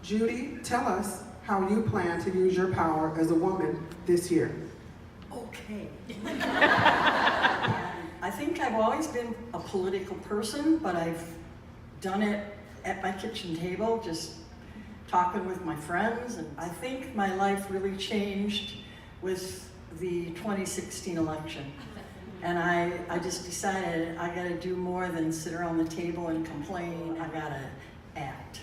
Judy, tell us how you plan to use your power as a woman this year. Okay. I think I've always been a political person, but I've done it at my kitchen table, just talking with my friends. And I think my life really changed with the 2016 election. And I just decided I gotta do more than sit around the table and complain. I gotta act.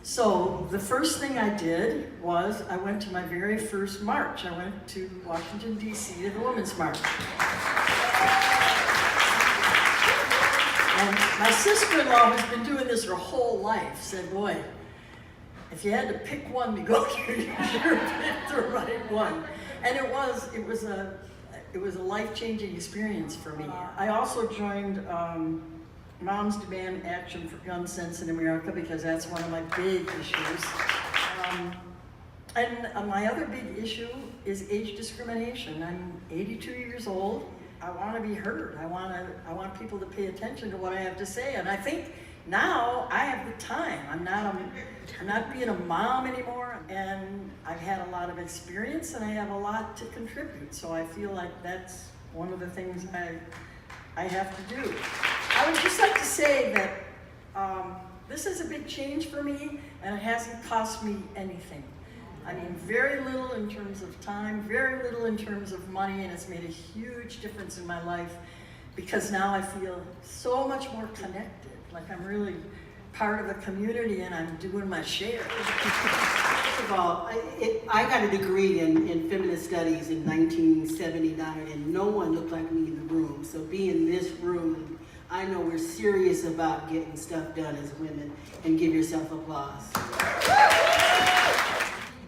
So the first thing I did was I went to my very first march. I went to Washington, D.C. to the Women's March. And my sister-in-law, who's been doing this her whole life, said, boy, if you had to pick one to go to, you sure picked the right one. And it was a life-changing experience for me. I also joined Moms Demand Action for Gun Sense in America because that's one of my big issues. And my other big issue is age discrimination. I'm 82 years old. I want to be heard. I want people to pay attention to what I have to say. And I think now I have the time. I'm not being a mom anymore, and I've had a lot of experience and I have a lot to contribute. So I feel like that's one of the things I have to do. I would just like to say that this is a big change for me, and it hasn't cost me anything. I mean, very little in terms of time, very little in terms of money, and it's made a huge difference in my life because now I feel so much more connected, like I'm really part of a community and I'm doing my share. First of all, I got a degree in feminist studies in 1979, and no one looked like me in the room. So being in this room, I know we're serious about getting stuff done as women, and give yourself applause.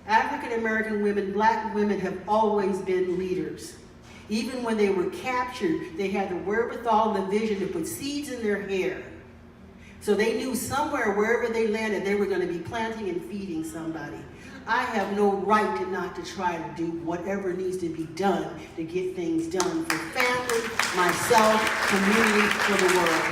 African American women, black women have always been leaders. Even when they were captured, they had the wherewithal and the vision to put seeds in their hair. So they knew somewhere, wherever they landed, they were going to be planting and feeding somebody. I have no right not to try to do whatever needs to be done to get things done for family, myself, community, for the world.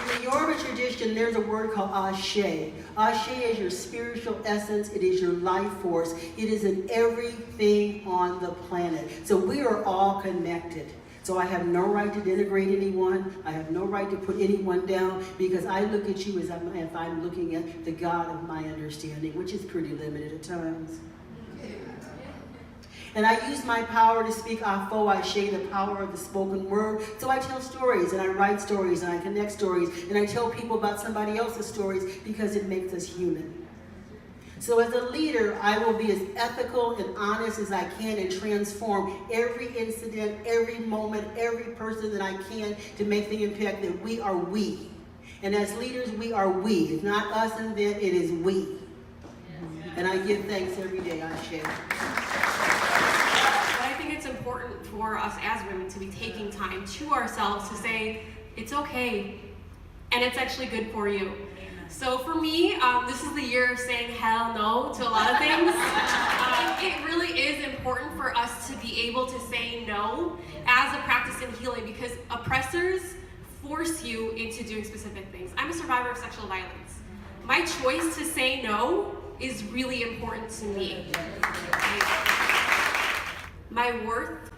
In the Yoruba tradition, there's a word called ashe. Ashe is your spiritual essence. It is your life force. It is in everything on the planet. So we are all connected. So I have no right to denigrate anyone. I have no right to put anyone down because I look at you as if I'm looking at the God of my understanding, which is pretty limited at times. And I use my power to speak afo, I share the power of the spoken word. So I tell stories and I write stories and I connect stories and I tell people about somebody else's stories because it makes us human. So as a leader, I will be as ethical and honest as I can and transform every incident, every moment, every person that I can to make the impact that we are we. And as leaders, we are we. It's not us and them, it is we. And I give thanks every day I share. I think it's important for us as women to be taking time to ourselves to say, it's okay, and it's actually good for you. So for me, this is the year of saying hell no to a lot of things. It really is important for us to be able to say no as a practice in healing because oppressors force you into doing specific things. I'm a survivor of sexual violence. My choice to say no is really important to me. My worth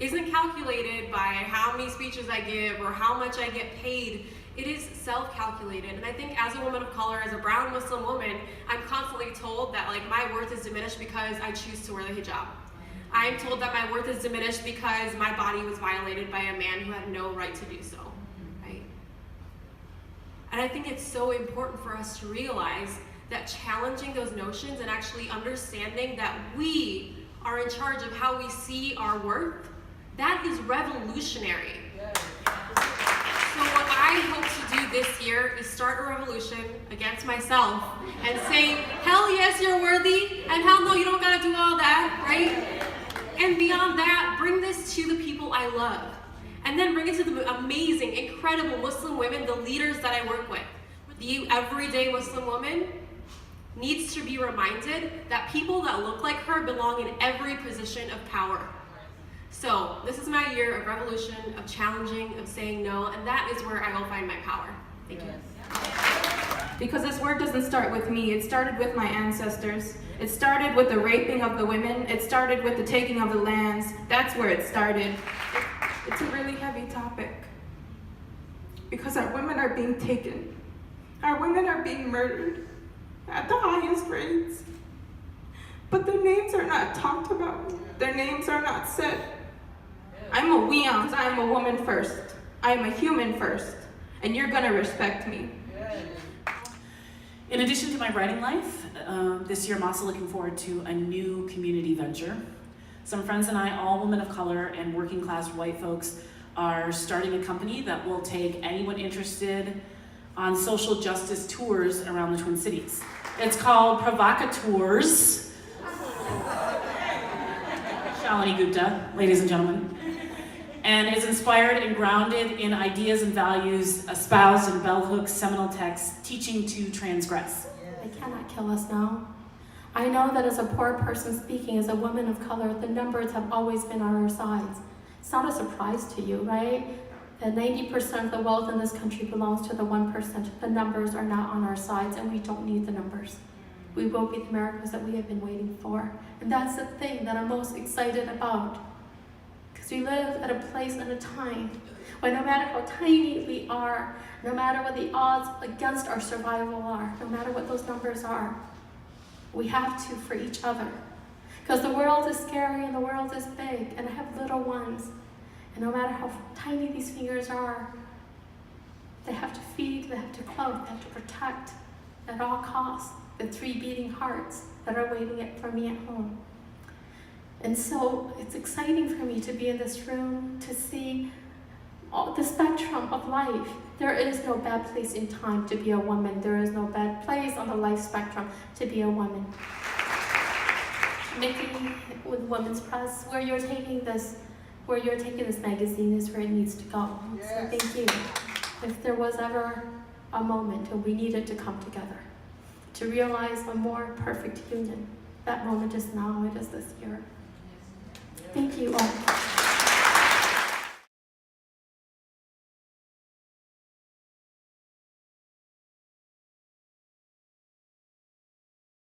isn't calculated by how many speeches I give or how much I get paid. It is self-calculated, and I think as a woman of color, as a brown Muslim woman, I'm constantly told that like my worth is diminished because I choose to wear the hijab. I'm told that my worth is diminished because my body was violated by a man who had no right to do so, right? And I think it's so important for us to realize that challenging those notions and actually understanding that we are in charge of how we see our worth, that is revolutionary. So what I hope to do this year is start a revolution against myself and say, hell yes, you're worthy, and hell no, you don't gotta do all that, right? And beyond that, bring this to the people I love. And then bring it to the amazing, incredible Muslim women, the leaders that I work with. The everyday Muslim woman needs to be reminded that people that look like her belong in every position of power. So this is my year of revolution, of challenging, of saying no, and that is where I will find my power. Thank you. Because this work doesn't start with me, it started with my ancestors. It started with the raping of the women, it started with the taking of the lands. That's where it started. It's a really heavy topic. Because our women are being taken. Our women are being murdered at the highest rates. But their names are not talked about. Their names are not said. I'm a weon, I am a woman first. I am a human first. And you're gonna respect me. In addition to my writing life, this year I'm also looking forward to a new community venture. Some friends and I, all women of color and working class white folks, are starting a company that will take anyone interested on social justice tours around the Twin Cities. It's called Provocatours. Shalini Gupta, ladies and gentlemen. And is inspired and grounded in ideas and values espoused in Bell Hook's seminal text, Teaching to Transgress. They cannot kill us now. I know that as a poor person speaking, as a woman of color, the numbers have always been on our sides. It's not a surprise to you, right? That 90% of the wealth in this country belongs to the 1%. The numbers are not on our sides, and we don't need the numbers. We will be the Americans that we have been waiting for. And that's the thing that I'm most excited about. Because we live at a place and a time where no matter how tiny we are, no matter what the odds against our survival are, no matter what those numbers are, we have to for each other. Because the world is scary and the world is big, and I have little ones. And no matter how tiny these fingers are, they have to feed, they have to clothe, they have to protect at all costs the 3 beating hearts that are waiting for me at home. And so it's exciting for me to be in this room, to see all the spectrum of life. There is no bad place in time to be a woman. There is no bad place on the life spectrum to be a woman. Nikki, with Women's Press, where you're taking this magazine is where it needs to go. Yes. So thank you. If there was ever a moment when we needed to come together, to realize a more perfect union, that moment is now, it is this year. Thank you all.